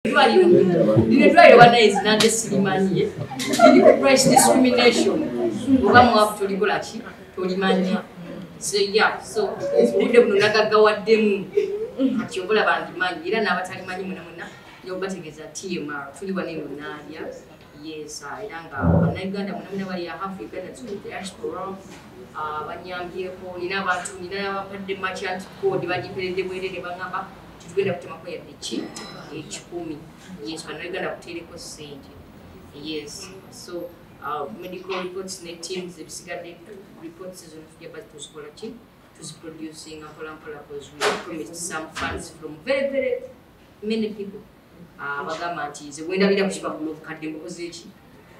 is not just money. Price discrimination. So yeah, so we don't know what them. Chobola bandimanyi era n'abatali manyi munamuna yobategeza TMR tuli bane munadia yes era nga bannayuganda munamuna bali ya Africa that's the diaspora banyambyeko nina abantu nina abapadde merchant code bagiperedde bwerere bangamba tugenda kutemako yadde ki ekikumi yes bannayuganda kuteereko ssente yes so medical reports ne teams ebisigadde reports ezo tujja bazikola ki producing because we promised some funds from very many people. Bagama is when I did a of Kadimozich,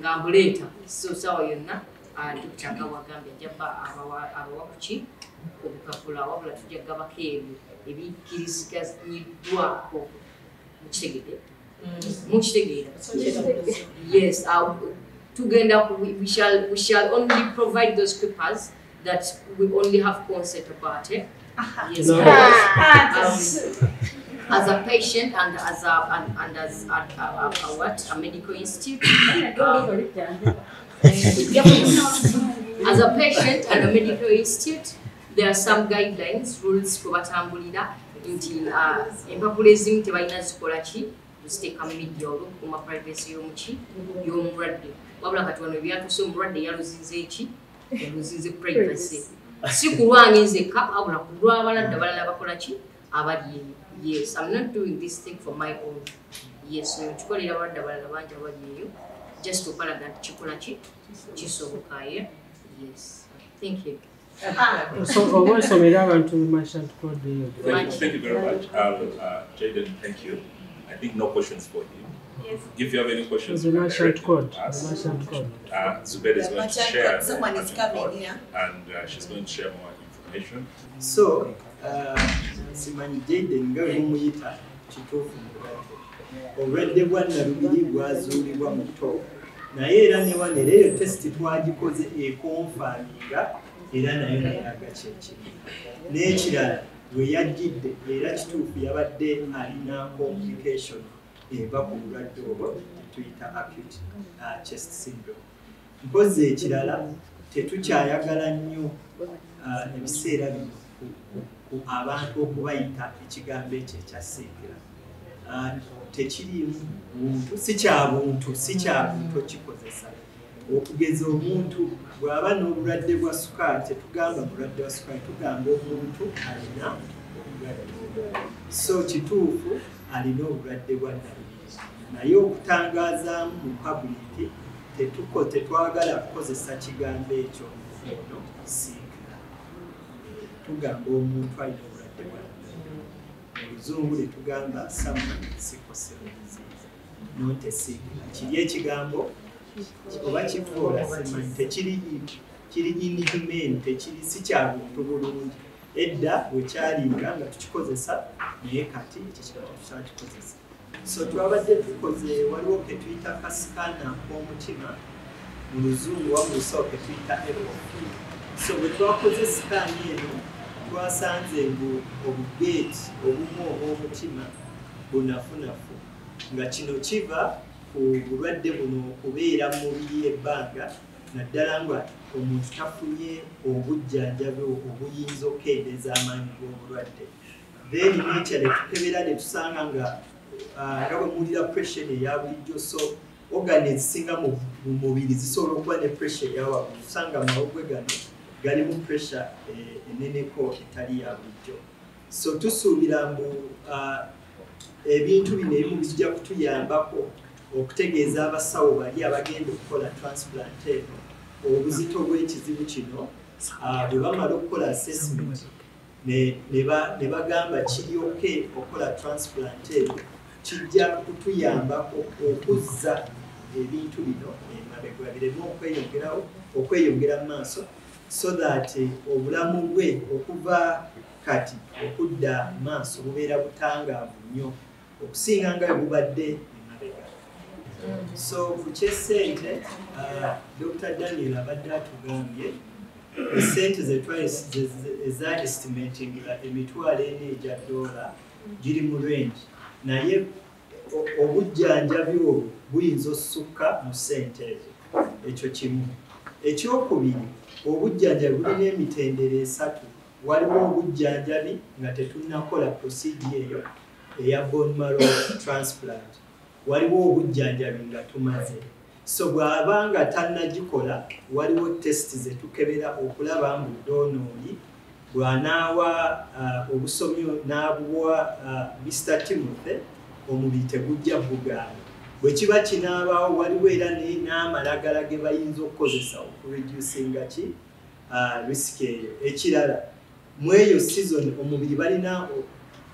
Gambuleta, so Sawayana, Dukanga Wagambia, Jabba, our Wakuchi, Coca-Cola, Wabla to Jagaba Cave, maybe Kiriskas need work for Muchtegate. Yes, together we shall only provide those papers that we only have consent about it. Yes, as a patient and as a medical institute. As a patient and a medical institute, there are some guidelines, rules for Batambulida until empapulizing Tevaina Skolachi to stay community or kuma privacy yomuchi, yom ready. Wabla Katuano, we have to some ready Yaluzizechi. Losing privacy. Yes, I'm not doing this thing for my own. Yes, just to follow that chikolachi. Yes, thank you. So, also, we have to merchant code. Thank you very much. Jaden, thank you. I think no questions for him. Yes. If you have any questions, the merchant code. Zubaida is going to share. Someone is coming here. And she's going to share more information. So, Simani Jaden, go muyita kituufu obulwadde bwa Nalubiri bwazuulibwa mu tto naye era ne wano eyo testi twagikoze ekonfaminga era nayo nalaga kyekiri n'ekirala bwe yajjidde era kituufu yabadde alina complication eva ku bulwadde obwo tuyita acute chest syndrome mpozi ekirala tetukyayagala nnyo ebiseera bino ku abantu okubayita ekigambo ekyo ekyaseekera tekirimu buntu si kya buntu okikozesa okugeza omuntu bw'aba n'obulwadde bwa sukaali tetugamba bulwadde bwa sukaali tugamba omuntu alina obulwadde so kituufu alina obulwadde bwa Nalubiri naye okutangazaamu mu public tetwagala kukozesa kigambo ekyo no siikira tugamba omuntu alina obulwadde bwa Nalubiri oluzungu ne tugamba someone sickle cell disease not a sickle kiri ekigambo oba kivoola simanyi kiri inhumane tekiri si kya buntu bulungi edda bwe kyalinga nga tukikozesa naye kati ekyo kibata tusakikozesa so twabadde tukoze waliwo ke tuyita kasikana k'omutima mu luzungu wamuusawo ke tuyita echo so bwe twakoze sikaani eno twasanze ngu obugeeti obumu obw'omutima bunafunafu nga kino kiva ku bulwadde buno okubeera mu mubiri ebbanga naddala nga omuntu tafunye obujjanjabi obuyinza okukendeeza amaanyi g'obulwadde then nakyale tukebera ne tusanga nga bwe muwulira pressure eya bulijjo so organ ezisinga mu mubiri zisobola okuba ne pressure eya waggulu tusanga amawugwe gano galimu pressure eneneko etali ya bulijjo so tusuubira mbu ebintu bino ebimu bijja kutuyambako okutegeeza abasawo bali abagenda okukola transplant eno obuzito bw'ekizibu kino bwe bamala okukola assessment ne bagamba kiri oke okukola transplant eno kijja kutuyambako okuzza ebintu bino emabega bireme okweyongera mu maaso so that obulamu bwe okuva kati okudda maaso bubeera butangaavu nnyo okusinga nga bubadde emabega so ku kyesente Dr. Daniel abadde atugambye esente eza estimating $40,000 giri mu range naye obujjanjabi obwo buyinza osukka mu ssente ezo. Ekyo kimu. Ekyokubiri, obujjanjabi bulina emitendera esatu. Waliwo obujjanjabi nga tetunnakola procedure eyo eya bone marrow transplant. Waliwo obujjanjabi nga tumaze. So bw'aba nga tannagikola, waliwo test ze tukebera okulaba mbu donor oli bw'anaawa obusomyo n'abuwa Mr. Timothy, omubiri tegujja bugaana. Bwe kiba kinaabawo waliwo era n'amalagala ge bayinza okukozesa okureducinga ki risk eyo. Ekirala, mu eyo season omubiri balina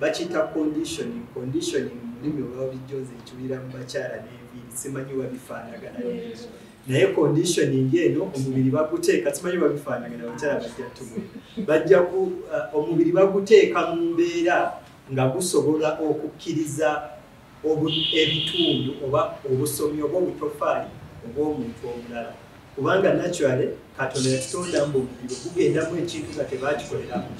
bakiyita conditioning mu lulimi olw'obulijjozi ekibira mu bakyala n'enviiri, simanyi wabifaanagana n'ezo. Naye conditioning eno omubiri baguteeka, simanyi wabifaanagana abakyala bajja tumwe, omubiri baguteeka mu mbeera nga gusobola okukkiriza ebitundu oba obusomi oba obutofaali obw'omuntu omulala. Kubanga naturally Katonda yakitonda mbu omubiri gugendamu ekintu nga tebakikoleramu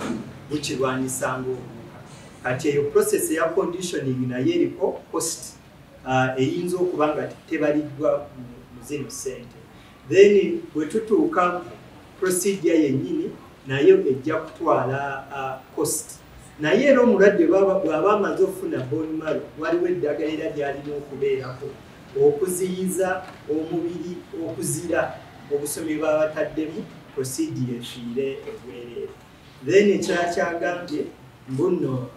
bukirwanisanga obuwuka. Kati eyo process eya conditioning naye eriko cost eyinza okuba nga tebaliddwa mu zino ssente. Then bwe tutuuka procedure yennyini nayo ejja kutwala cost. Naye era omulwadde bw'aba amaze okufuna bone marrow, waliwo eddagala era ly'alina okubeerako okuziyiza omubiri okuzira obusomi bw'aba bataddemu procedure efiire ebwereere. Then ekirala kyagambye mbuno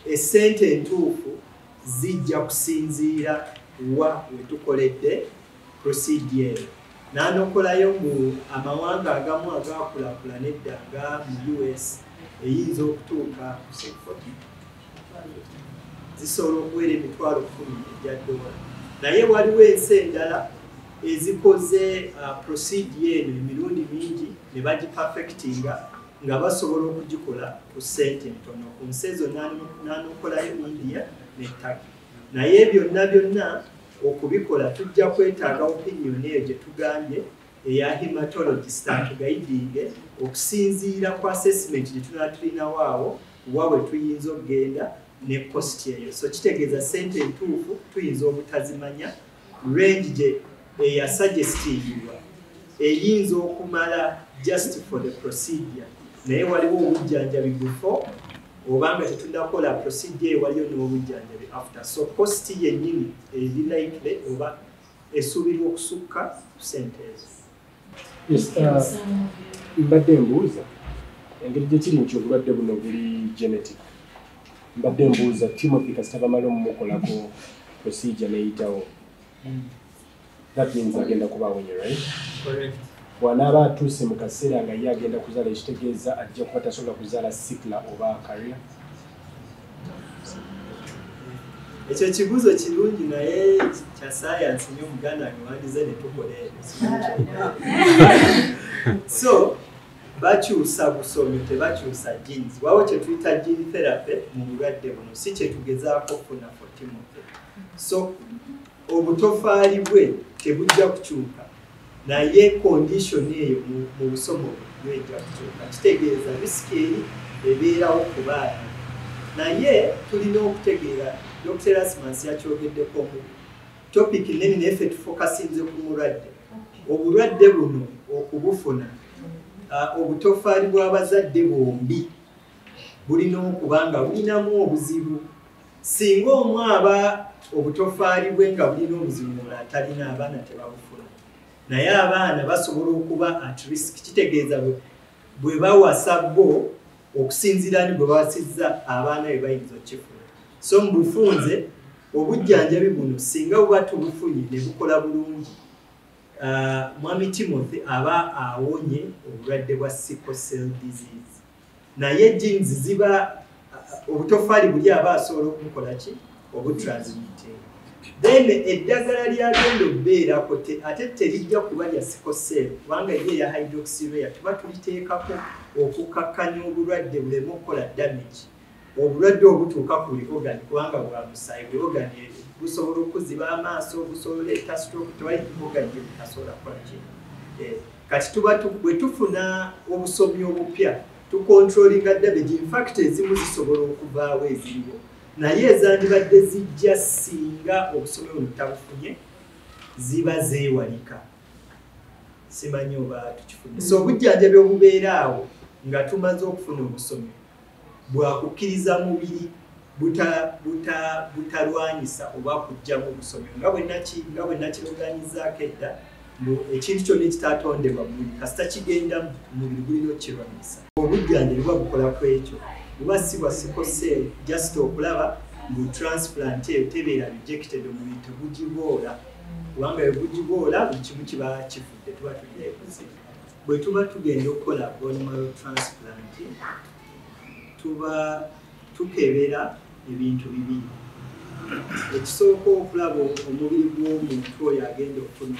essente entuufu zijja kusinziira wa we tukoledde procedure eyo. N'anokolayo mu amawanga agamu agaakulaakulana edda nga mu US eyinza okutuuka zisobola okuwera $10,000 naye waliwo ensi endala ezikoze procedure eno emirundi mingi ne bagipafectinga nga basobola okugikola ku ssente ntono. Ku nsi ezo n'anokolayo India ne Turkey. Naye byonna okubikola tujja kwetaaga opinion eyo gye tugambye eya hematologist atugaidinge okusinziira ku assessment gye tunaba tulinawo awo wawe tuyinza okugenda ne cost eyo. So kitegeeza ssente entuufu tuyinza obutazimanya, range gye eyasuggestingibwa eyinza okumala just for the procedure, naye waliwo obujjanjabi before obanga tetunnakola procedure waliyo n'obujjanjabi after. So cost yennyini eri likely oba esuubirwa okusukka ku ssente ezo. Mbadde mbuuza engeri gye kiri nti obulwadde buno buli genetic. Mbadde mbuuza Timothy kasita bamala omumukolako procedure neyitawo, that means agenda kubawonye, right? Correct. Bw'anaaba atuuse mu kaseera nga ye agenda kuzaala ekitegeeza ajja kuba tasobola kuzaala sikla oba akaria. Ekyo kibuuzo kirungi naye kya science nnyo Muganda wandize ne tukola so bakyusa busomi tebakyusa genes. Wawo kye tuyita gene therapy mu bulwadde buno si kye tugezaako okufuna for Timothy. So obutofaali bwe tebujja kukyuka naye condition eyo mu busomo bwejja kukyuka. Kitegeeza risk eri ebeerawo ku baana. Naye tulina okutegeera Dr. Erasmus yakyogeddeko mu topic nene neffe tufokasinze ku mulwadde. Obulwadde buno okubufuna obutofaali bw'abazadde bombi bulina okuba nga bulinamu obuzibu. Singa omu aba obutofaali bwe nga bulina obuzibu mulala talina, abaana tebabufuna. Naye abaana basobola okuba at risk. Kitegeeza bwe bawasa bo okusinziira ni bwe bawasizza abaana be bayinza okifuna. So mu bufunze obujjanjabi buno singa buba tubufunye ne bukola bulungi, Mwami Timothy aba awonye obulwadde bwa sickle cell disease. Naye genes ziba obutofaali buli aba asobola okukola ki obutransmitting. Then eddagala lyagenda okubeerako ate terijja kuba lya sickle cell kubanga ye ya hydroxyurea tuba tuliteekako okukakkanya obulwadde buleme okukola damage. Obulwadde obutuuka ku buli organ kubanga bwa musaayi, buli organ busobola okuziba amaaso, busobola oleeta stroke, tewali organ gye butasobola kukola kintu. Kati tuba bwe tufuna obusomi obupya tukontrolinga damage. In fact ezimu zisobola okuvaawo eziriwo naye ezandibadde zijja singa obusome buno tabufunye ziba zeewalika. Simanyi oba tukifunye. So obujjanjabi obubeera awo nga tumaze okufuna obusome bwakukkiriza mubiri butalwanyisa oba kujjamu obusome nga bwe nakiroganyizaako edda ekintu kyonna ekitaatondebwa mubiri kasita kigenda mubiri bulina okukirwanyisa. Obujjanjabi buba bukola ku ekyo buba si bwa sikosel just okulaba ngu transplant eyo tebeera rejected omubiri tegugiboola kubanga ebugiboola buli kimu kiba kifudde tuba tujeekuze. Bwe tuba tugenda okukola bone marrow transplant tuba tukebera ebintu bibiri. Ekisooka okulaba omubiri gw'omuntu oyo agenda okufuna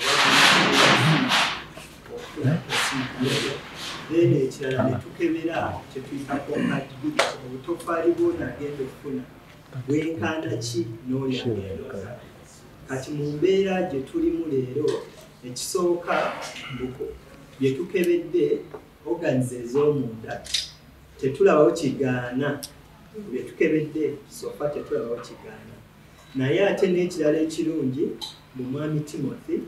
then ekirala ne tukebera kye tuyita compatibility obutofaali bwona agenda okufuna bwenkana ki n'oli agenda. Kati mu mbeera gye tulimu leero ekisooka bye tukebedde organs ez'omunda tetulabawo kigaana bye tukebedde sofa tetulabawo kigaana. Naye ate n'ekirala ekirungi mu mwami Timothy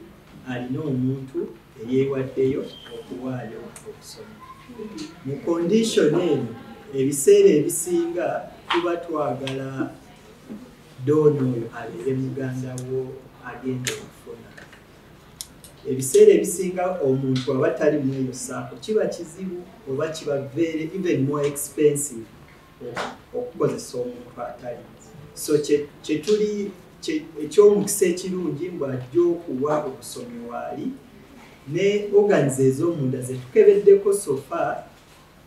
alina omuntu eyeewaddeyo okuwaayo obusome. Mu condition eno ebiseera ebisinga tuba twagala doono oyo abeere muganda wo agenda okufuna. Ebiseera ebisinga omuntu aba tali mweyo saako kiba kizibu oba kiba very even more expensive okukozesa omuntu atali. So kyetuli ekyomukisa ekirungi mbw'ajja okuwa obusome waali ne organs ez'omunda zetukebeddeko sofa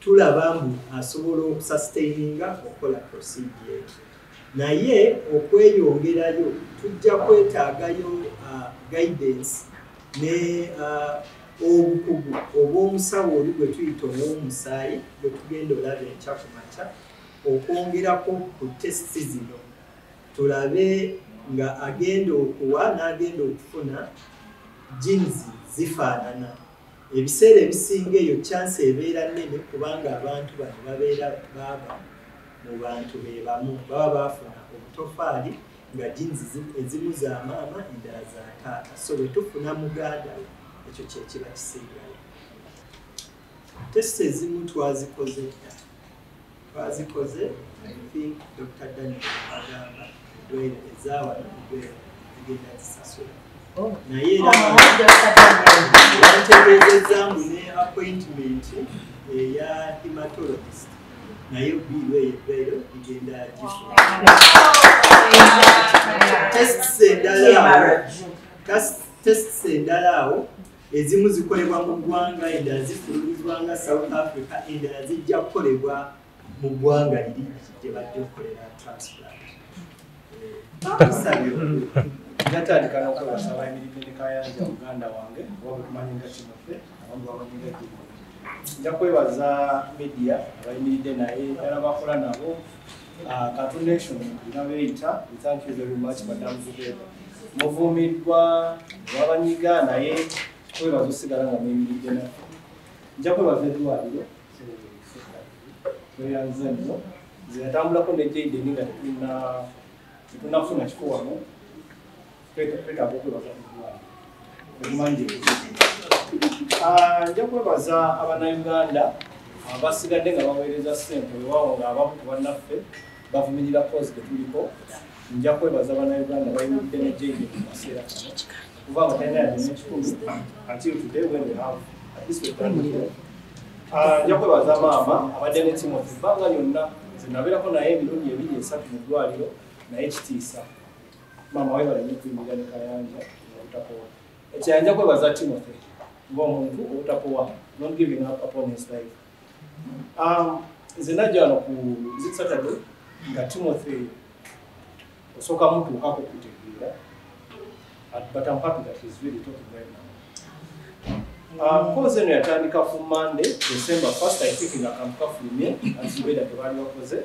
tulaba mbu asobola okusustaininga okukola procedure. Naye okweyongerayo tujja kwetaagayo guidance ne obukugu obw'omusawo oli gwe tuyita ow'omusaayi gwe tugenda olaba enkya ku makya okwongerako ku testi zino tulabe nga agenda okuwa n'agenda okufuna genes zifaanana. Ebiseera ebisinga eyo chance ebeera nnene kubanga abantu bano babeera baaba mu bantu be bamu baba baafuna obutofaali nga genes ezimu za maama endala za taata. So bwe tufuna muganda ekyo kye kiba kisingayo. Test ezimu twazikoze I think Dr. Daniel agamba endwere ezaawano endwere zigenda zisasula. Naye era bantegeezezza mbu ne appointment eya hematologist naye biirwe eyo igenda gifuna. Tests endala awo ezimu zikolebwa mu ggwanga endala zifulumizibwa nga South Africa endala zijja kukolebwa mu ggwanga liri gye bajja okukolera transplant. Natandika n'okwebasa abayimiridde ne Kayanja muganda wange oba bwe tumanyi nga Timothy abantu bamanyi nga Timothy. Nja kwebaza media abayimiridde naye era bakola nabo Cartoon Nation inabeeyita. We thank you very much Madam Zubeda. Muvumiddwa wabanyiga naye kwebaza osigala nga muyimiridde naffe. Nja kwebaza eddwaliro tweyanza nnyo zinatambulako ne Jayden nga tetunafuna kifo wano. Nja kwebaza Abannayuganda abasigadde nga baweereza ssente weewaawo nga abamu ku bannaffe bavumirira kozi getuliko. Nja kwebaza Abannayuganda bayimiridde ne Jayden mu kaseera kano kuva nga talina yadde n'ekikumi until today when we have at least we can do. Nja kwebaza maama abadde ne Timothy ebbanga lyonna zinabeerako naye emirundi 2-3 mu ddwaliro naye kitiisa. Mama wewe bali kuyimbira ne Kayanja obutapowa. Ekiyanja kwebaza Timothy ng'omuntu obutapowa, not giving up upon his life. Zinajja wano ku Saturday nga Timothy osooka mutuukako kutegeera, but I'm happy that he's really talking right now. Koze eno yatandika from Monday, December 1st, I think nga kamukafulumye azibeda tebaali bakoze.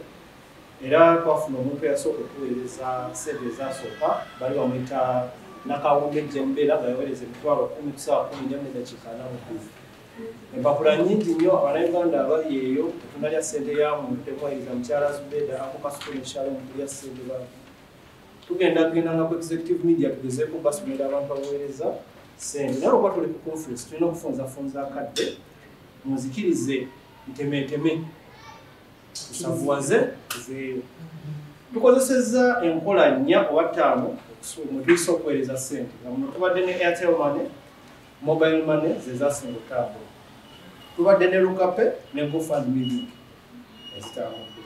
Era twafuna omuntu eyasooka okuweereza ssente ezasooka bali bamuyita Nakawumbe Jembera nga yaweereza emitwalo 10 ku ssaawa 14 n'eddakiika 40. empapula nyingi nnyo abannayuganda abali eyo tunalya ssente yamu temweriza mukyala Zubeda ako kasukulu ekyalo mutulya ssente baavu tugenda nga ku executive media tugezeeko basomera abantu baweereza ssente naye olwokuba tuli ku conference tulina okufunzafunza akadde muzikirize ntemeteme tusavuwaze tuveeyo tukozesezza enkola 4 oba 5 mutuyisa okuweereza ssente nga muno tubadde ne Airtel Money mobile money zezasinga okutambula tubadde ne Lukape ne GoFundMe ezitambudde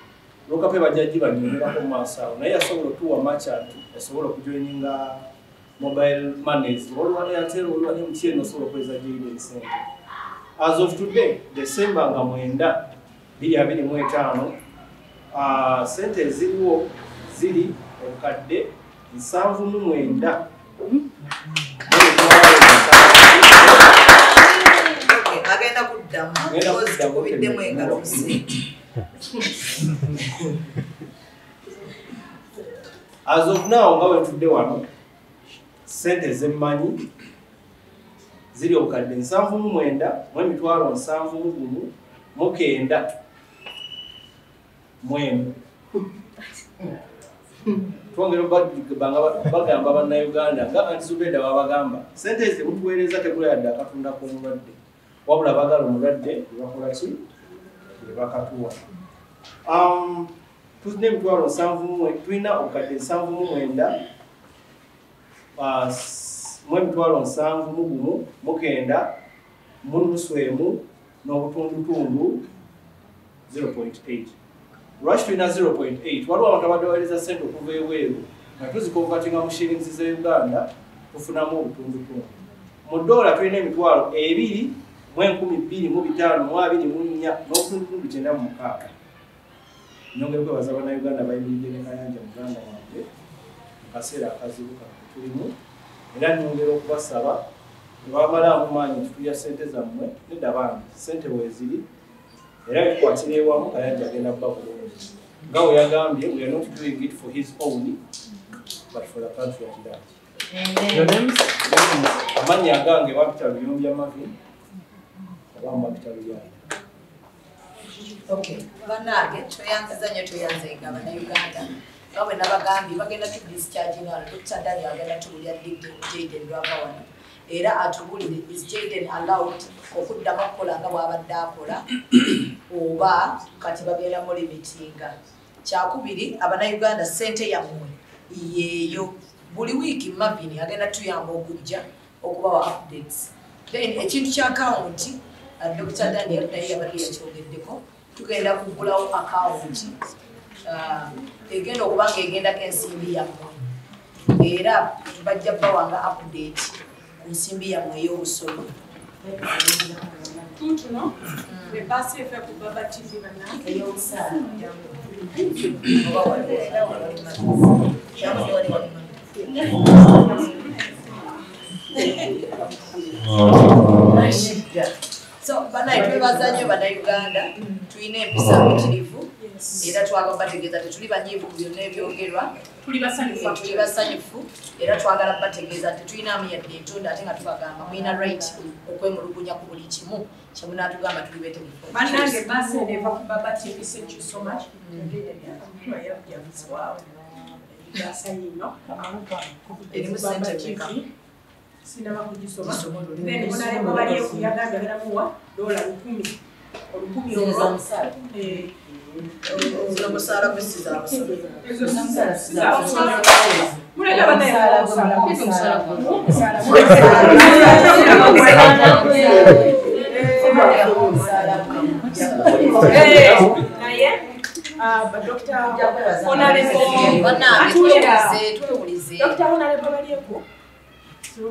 Lukape bajjajji banyumirako mu maaso awo naye yasobola otuwa merchant yasobola okujoininga mobile monies olwa Airtel olwa MTN osobola okuweza JD ssente as of today December nga 9 2025 ssente eziriwo ziri obukadde 79 agenda kuddamu kubiddemu engalo as of now nga wetudde wano ssente zemmanyi ziri obukadde 79 mu emitwalo 79 mwemu twongera bagamba bannayuganda nga Anti Zubeda babagamba ssente ezi mutuweereza tekulayadde akatunda k'omulwadde wabula bagala omulwadde nebakola ki nebakatuwa tulina emitwalo 7 tulina obukadde 79 mu emitwalo 79 mu nusu emu n'obutundutundu 0.8 lwaki tulina 0.8 waliwo abantu abadde baweereza ssente okuva ebweru nga tuzikovatinga mu shillings z'Uganda tufunamu obutundutundu mu dola tulina emitwalo 2,125,224 n'obutundutundu 96 nyongera kwebaza bannayuganda bayimiridde ne Kayanja muganda wange mu kaseera akazibu kano tulimu era nyongera okubasaba tebamalaamu maanyi tutulya ssente zammwe nedda bangi ssente weeziri era bikwatira ewamu Kayanja agenda kuba bulungi nga we yagambye we are not doing it for his own but for the country at large. Amannya agange Bapita Luyombya Marvin abamu Bapita Luyombya. Okay, bannange tweyanziza nnyo tweyanzenga Abannayuganda nga bwe nabagambye bagenda tudischarging wano Dr. Daniel agenda tubulya Jayden lwava wano era atubulire is Jayden allowed okuddamu okukola nga bw'abadde akola oba kati bagenda mu limitinga. Kyakubiri Abannayuganda ssente yammwe yeeyo buli wiiki Marvin agenda tuyamba okujja okubawa updates. Then ekintu kya akawunti Dr. Daniel naye yabadde yakyogeddeko tugenda kugulawo akawunti egenda okuba nga egendako ensimbi yammwe era tubajja bawanga update ku nsimbi yammwe ey'obusolo. Tuntuno, we pass if I could Baba TV So, bana twebaza nnyo Bannayuganda tulina empisa mpitirivu era twagala bategeeza tetuli banyiivu ku byonna ebyogerwa tuli basanyufu era twagala bategeeza tetulina amiyadde entonda ate nga tubagamba mulina right okwemulugunya ku buli kimu kyemunaatugamba tuli betegefu. Bannange basi eva ku Baba TV, thank you so much. Erimu ssente mmeka? Sinaba kugisoma. Then munalema bali ekuyagamba beramuwa $10,000. Olwo Zino musaala gwesiza abasolo. Muleka banaye Dr. Honorable Balieko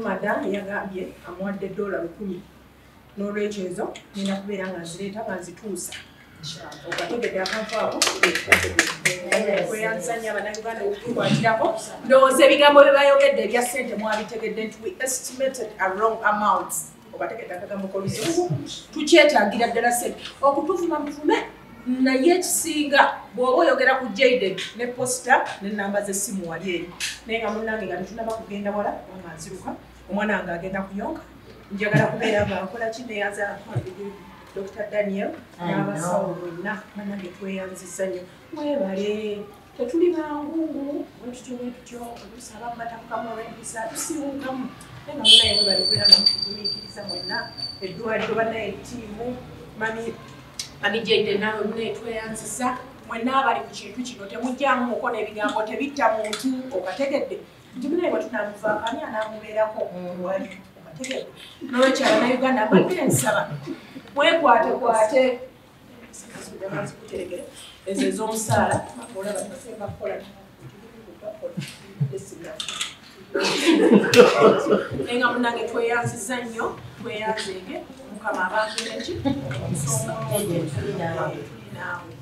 Madam yagambye amuwadde $10,000 n'olwekyo ezo nina kubeera nga nzireeta nga nzituusa okategedde akantu ako kweyanza nnyo Abannayuganda okutukwatirako ndowooza ebigambo bye bayogedde ebya ssente mwabitegedde nti we estimated a wrong amount obategedde akagambo k'oluzungu tukyetaagira ddala ssente okutuvuma muvume naye ekisinga bw'oba oyogera ku Jayden ne posita n'ennamba z'essimu wali eri naye nga munnange nga tetunaba kugenda wala kubanga nziruka omwana wange agenda kuyonka njagala kubeera nga nkola kineyaza Dr. Daniel n'abasawo bonna banange tweyanziza nnyo mwebale tetuli bangungu tutyo olusaba mubatafukamu olwempisa tusiwungamu naye nga munaye mwebale kubeera nga mutugumiikiriza mwenna eddwaliro bannaye ttiimu mami Jaden nawe munaye tweyanziza mwenna abali ku kintu kino temujjamu mukono ebigambo tebitta muntu okategedde nti munaye bwetunamuvaako ani anaamubeerako wali okategedde nolwekyo Abanayuganda mbadde ensaba mwekwatekwate ezo ez'omusaala olaba basemba kukola naye nga munnange tweyanziza nnyo tweyanzenge Mukama abantu neki omusonga naawe